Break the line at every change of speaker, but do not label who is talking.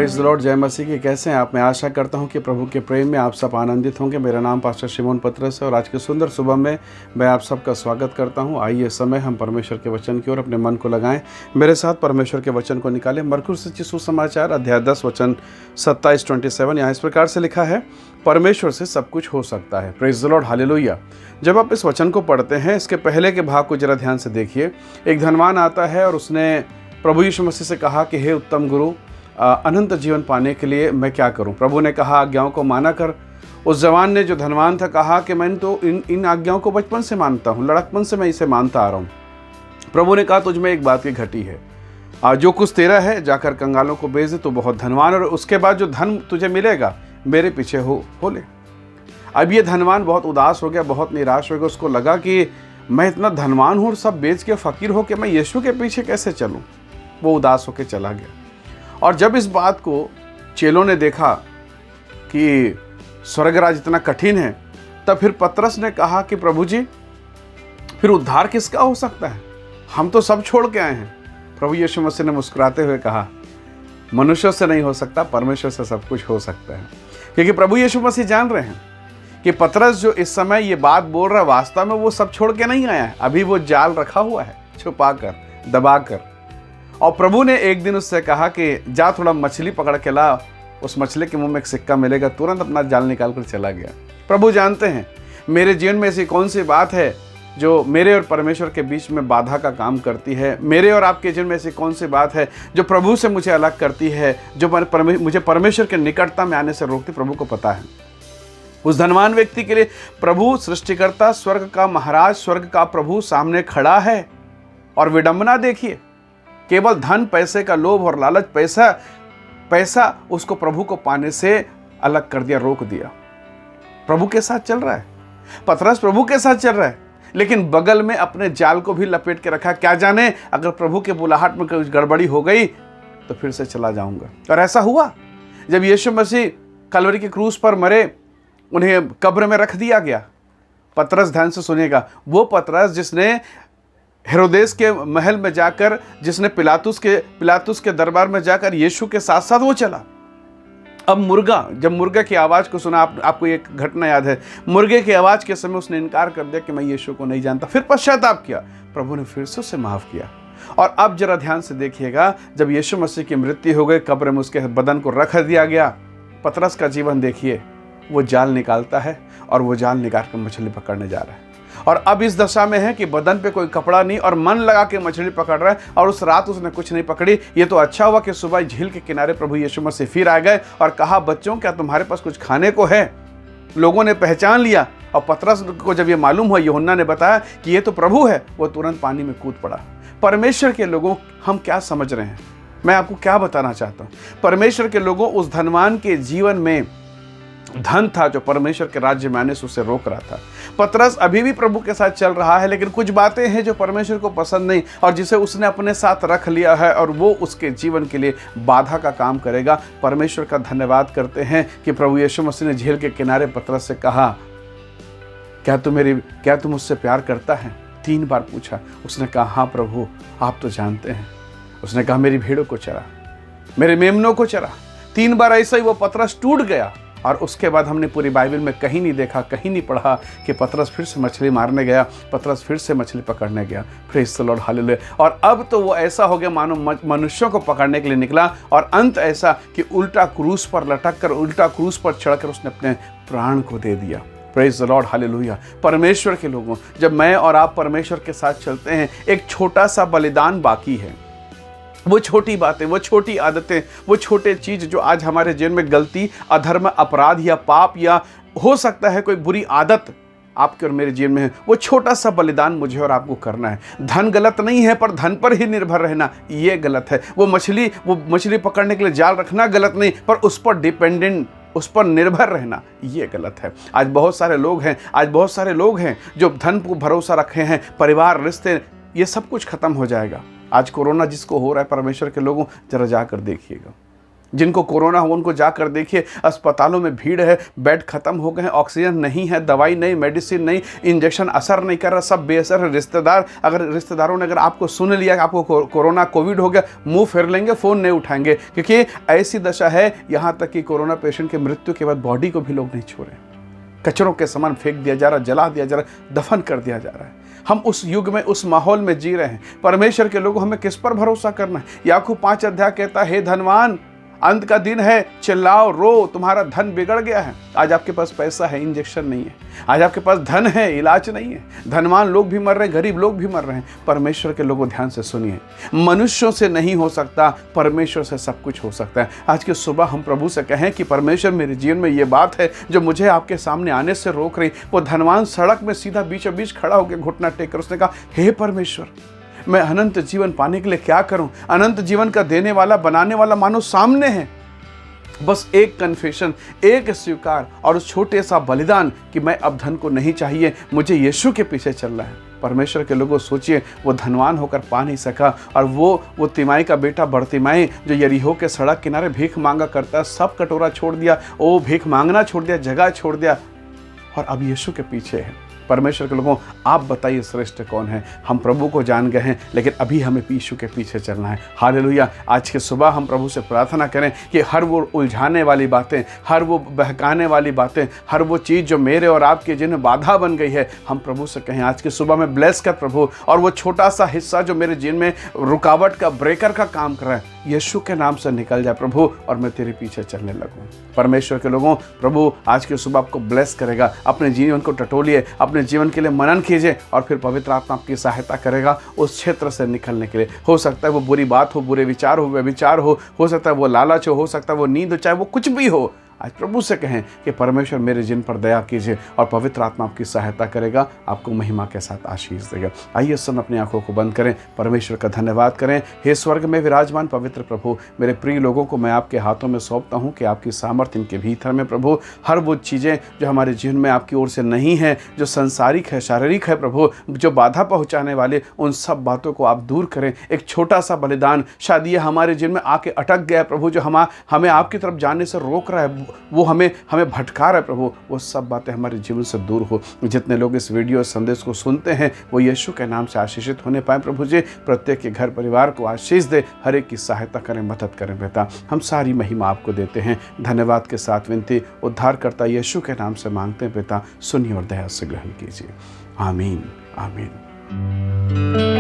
Praise the Lord, जय मसीह की। कैसे हैं आप? मैं आशा करता हूं कि प्रभु के प्रेम में आप सब आनंदित होंगे। मेरा नाम पास्टर शिमोन पत्रस है और आज के सुंदर सुबह में मैं आप सबका स्वागत करता हूं। आइए समय हम परमेश्वर के वचन की ओर अपने मन को लगाएं। मेरे साथ परमेश्वर के वचन को निकालें। मरकुस रचित सुसमाचार अध्याय 10 वचन 27 यहाँ इस प्रकार से लिखा है, परमेश्वर से सब कुछ हो सकता है। Praise the Lord, hallelujah. जब आप इस वचन को पढ़ते हैं, इसके पहले के भाग को जरा ध्यान से देखिए। एक धनवान आता है और उसने प्रभु यीशु मसीह से कहा कि हे उत्तम गुरु, अनंत जीवन पाने के लिए मैं क्या करूं? प्रभु ने कहा, आज्ञाओं को माना कर। उस जवान ने, जो धनवान था, कहा कि मैंने तो इन आज्ञाओं को बचपन से मानता हूं, लड़कपन से मैं इसे मानता आ रहा हूं। प्रभु ने कहा, तुझ में एक बात की घटी है, जो कुछ तेरा है जाकर कंगालों को बेच दे, तो बहुत धनवान, और उसके बाद जो धन तुझे मिलेगा मेरे पीछे हो ले। अब ये धनवान बहुत उदास हो गया, बहुत निराश हो गया। उसको लगा कि मैं इतना धनवान हूँ और सब बेच के फ़कीर हो के मैं यीशु के पीछे कैसे चलूँ। वो उदास होकर चला गया। और जब इस बात को चेलों ने देखा कि स्वर्गराज इतना कठिन है, तब फिर पतरस ने कहा कि प्रभु जी, फिर उद्धार किसका हो सकता है? हम तो सब छोड़ के आए हैं। प्रभु यीशु मसीह ने मुस्कुराते हुए कहा, मनुष्यों से नहीं हो सकता, परमेश्वर से सब कुछ हो सकता है। क्योंकि प्रभु यीशु मसीह जान रहे हैं कि पतरस जो इस समय ये बात बोल रहा है, वास्तव में वो सब छोड़ के नहीं आया है। अभी वो जाल रखा हुआ है, छुपा कर, दबा कर। और प्रभु ने एक दिन उससे कहा कि जा थोड़ा मछली पकड़ के ला, उस मछली के मुंह में एक सिक्का मिलेगा। तुरंत अपना जाल निकाल कर चला गया। प्रभु जानते हैं मेरे जीवन में ऐसी कौन सी बात है जो मेरे और परमेश्वर के बीच में बाधा का काम करती है। मेरे और आपके जीवन में ऐसी कौन सी बात है जो प्रभु से मुझे अलग करती है, जो मुझे परमेश्वर के निकटता में आने से रोकती। प्रभु को पता है। उस धनवान व्यक्ति के लिए प्रभु सृष्टिकर्ता, स्वर्ग का महाराज, स्वर्ग का प्रभु सामने खड़ा है। और विडंबना देखिए, केवल धन, पैसे का लोभ और लालच, पैसा उसको प्रभु को पाने से अलग कर दिया, रोक दिया। प्रभु के साथ चल रहा है, पतरस प्रभु के साथ चल रहा है, लेकिन बगल में अपने जाल को भी लपेट के रखा। क्या जाने अगर प्रभु के बुलाहट में कुछ गड़बड़ी हो गई तो फिर से चला जाऊंगा। और ऐसा हुआ। जब यीशु मसीह कलवरी के क्रूस पर मरे, उन्हें कब्र में रख दिया गया। पतरस, ध्यान से सुनिएगा, वो पतरस जिसने हेरोदेस के महल में जाकर, जिसने पिलातुस के दरबार में जाकर यीशु के साथ साथ वो चला। अब जब मुर्गा की आवाज़ को सुना, आपको एक घटना याद है, मुर्गे की आवाज़ के समय उसने इनकार कर दिया कि मैं यीशु को नहीं जानता। फिर पश्चाताप किया, प्रभु ने फिर से उसे माफ़ किया। और अब जरा ध्यान से देखिएगा, जब यीशु मसीह की मृत्यु हो गई, कब्र में उसके बदन को रख दिया गया, पतरस का जीवन देखिए। वो जाल निकालता है और वो जाल निकाल कर मछली पकड़ने जा रहा है। और अब इस दशा में है कि बदन पे कोई कपड़ा नहीं और मन लगा के मछली पकड़ रहा है। और उस रात उसने कुछ नहीं पकड़ी। ये तो अच्छा हुआ कि सुबह झील के किनारे प्रभु यीशु मसीह फिर आ गए और कहा, बच्चों, क्या तुम्हारे पास कुछ खाने को है? लोगों ने पहचान लिया। और पतरस को जब ये मालूम हुआ, यूहन्ना ने बताया कि ये तो प्रभु है, वो तुरंत पानी में कूद पड़ा। परमेश्वर के लोगों, हम क्या समझ रहे हैं? मैं आपको क्या बताना चाहता हूँ। परमेश्वर के लोगों, उस धनवान के जीवन में धन था जो परमेश्वर के राज्य में आने से उसे रोक रहा था। पतरस अभी भी प्रभु के साथ चल रहा है, लेकिन कुछ बातें हैं जो परमेश्वर को पसंद नहीं, और जिसे उसने अपने साथ रख लिया है, और वो उसके जीवन के लिए बाधा का काम करेगा। परमेश्वर का धन्यवाद करते हैं कि प्रभु यीशु मसीह ने झील के किनारे पतरस से कहा, क्या तू मुझसे प्यार करता है? 3 बार पूछा। उसने कहा, हाँ प्रभु, आप तो जानते हैं। उसने कहा, मेरी भेड़ों को चरा, मेरे मेमनों को चरा। 3 बार ऐसा ही वो पतरस टूट गया। और उसके बाद हमने पूरी बाइबल में कहीं नहीं देखा, कहीं नहीं पढ़ा कि पतरस फिर से मछली मारने गया, पतरस फिर से मछली पकड़ने गया। Praise the Lord, hallelujah. और अब तो वो ऐसा हो गया मानो मनुष्यों को पकड़ने के लिए निकला। और अंत ऐसा कि उल्टा क्रूस पर लटक कर, उल्टा क्रूस पर चढ़कर उसने अपने प्राण को दे दिया। Praise the Lord, hallelujah. परमेश्वर के लोगों, जब मैं और आप परमेश्वर के साथ चलते हैं, एक छोटा सा बलिदान बाकी है। वो छोटी बातें, वो छोटी आदतें, वो छोटे चीज़ जो आज हमारे जीवन में गलती, अधर्म, अपराध या पाप, या हो सकता है कोई बुरी आदत आपके और मेरे जीवन में है, वो छोटा सा बलिदान मुझे और आपको करना है। धन गलत नहीं है, पर धन पर ही निर्भर रहना ये गलत है। वो मछली पकड़ने के लिए जाल रखना गलत नहीं, पर उस पर डिपेंडेंट, उस पर निर्भर रहना ये गलत है। आज बहुत सारे लोग हैं जो धन को भरोसा रखे हैं। परिवार, रिश्ते, ये सब कुछ खत्म हो जाएगा। आज कोरोना जिसको हो रहा है, परमेश्वर के लोगों, जरा जाकर देखिएगा। जिनको कोरोना हो उनको जाकर देखिए, अस्पतालों में भीड़ है, बेड खत्म हो गए हैं, ऑक्सीजन नहीं है, दवाई नहीं, मेडिसिन नहीं, इंजेक्शन असर नहीं कर रहा, सब बेअसर है। रिश्तेदारों ने अगर आपको सुन लिया कि आपको कोरोना कोविड हो गया, मुंह फेर लेंगे, फ़ोन नहीं उठाएंगे, क्योंकि ऐसी दशा है। यहाँ तक कि कोरोना पेशेंट की मृत्यु के बाद बॉडी को भी लोग नहीं छू रहे, कचरों के समान फेंक दिया जा रहा, जला दिया जा रहा, दफन कर दिया जा रहा है। हम उस युग में, उस माहौल में जी रहे हैं। परमेश्वर के लोगों, हमें किस पर भरोसा करना है? याकूब 5 अध्याय कहता है, हे धनवान, अंत का दिन है, चिल्लाओ, रो, तुम्हारा धन बिगड़ गया है। आज आपके पास पैसा है, इंजेक्शन नहीं है। आज आपके पास धन है, इलाज नहीं है। धनवान लोग भी मर रहे हैं, गरीब लोग भी मर रहे हैं। परमेश्वर के लोगों, ध्यान से सुनिए, मनुष्यों से नहीं हो सकता, परमेश्वर से सब कुछ हो सकता है। आज की सुबह हम प्रभु से कहें कि परमेश्वर, मेरे जीवन में ये बात है जो मुझे आपके सामने आने से रोक रही। वो धनवान सड़क में सीधा बीचों बीच खड़ा होकर घुटना टेक कर उसने कहा, हे परमेश्वर, मैं अनंत जीवन पाने के लिए क्या करूं? अनंत जीवन का देने वाला, बनाने वाला मानो सामने है। बस एक कन्फेशन, एक स्वीकार और उस छोटे सा बलिदान कि मैं अब धन को नहीं चाहिए, मुझे यीशु के पीछे चलना है। परमेश्वर के लोगों, सोचिए, वो धनवान होकर पा नहीं सका, और वो तिमाई का बेटा बरतिमाई जो यरीहो के सड़क किनारे भीख मांगा करता है, सब कटोरा छोड़ दिया, वो भीख मांगना छोड़ दिया, जगह छोड़ दिया, और अब यीशु के पीछे है। परमेश्वर के लोगों, आप बताइए श्रेष्ठ कौन है? हम प्रभु को जान गए हैं, लेकिन अभी हमें यीशु के पीछे चलना है। हालेलुया। आज के सुबह हम प्रभु से प्रार्थना करें कि हर वो उलझाने वाली बातें, हर वो बहकाने वाली बातें, हर वो चीज़ जो मेरे और आपके जिन्हें बाधा बन गई है, हम प्रभु से कहें आज के सुबह में, ब्लेस कर प्रभु, और वो छोटा सा हिस्सा जो मेरे जीवन में रुकावट का, ब्रेकर का काम कर रहा है, यीशु के नाम से निकल जाए प्रभु, और मैं तेरे पीछे चलने लगूं। परमेश्वर के लोगों, प्रभु आज के सुबह आपको ब्लेस करेगा। अपने जीवन को टटोलिए, अपने जीवन के लिए मनन कीजिए, और फिर पवित्र आत्मा आपकी सहायता करेगा उस क्षेत्र से निकलने के लिए। हो सकता है वो बुरी बात हो, बुरे विचार हो, व्यभिचार हो सकता है वो लालच हो सकता है वो नींद हो, चाहे वो कुछ भी हो। आज प्रभु से कहें कि परमेश्वर मेरे जिन पर दया कीजिए, और पवित्र आत्मा आपकी सहायता करेगा, आपको महिमा के साथ आशीष देगा। आइए सब अपनी आंखों को बंद करें, परमेश्वर का धन्यवाद करें। हे स्वर्ग में विराजमान पवित्र प्रभु, मेरे प्रिय लोगों को मैं आपके हाथों में सौंपता हूँ कि आपकी सामर्थ्य इनके भीतर में प्रभु, हर वो चीज़ें जो हमारे जीवन में आपकी ओर से नहीं है, जो संसारिक है, शारीरिक है प्रभु, जो बाधा पहुँचाने वाले, उन सब बातों को आप दूर करें। एक छोटा सा बलिदान, शायद ये हमारे जीवन में आके अटक गया प्रभु, जो हमें आपकी तरफ जाने से रोक रहा है, वो हमें भटका रहा है प्रभु, वो सब बातें हमारे जीवन से दूर हो। जितने लोग इस वीडियो संदेश को सुनते हैं, वो यीशु के नाम से आशीषित होने पाए प्रभु जी। प्रत्येक के घर परिवार को आशीष दे, हर एक की सहायता करें, मदद करें पिता। हम सारी महिमा आपको देते हैं। धन्यवाद के साथ विनती उद्धारकर्ता यीशु के नाम से मांगते हैं पिता, सुनिए और दया से ग्रहण कीजिए। आमीन, आमीन।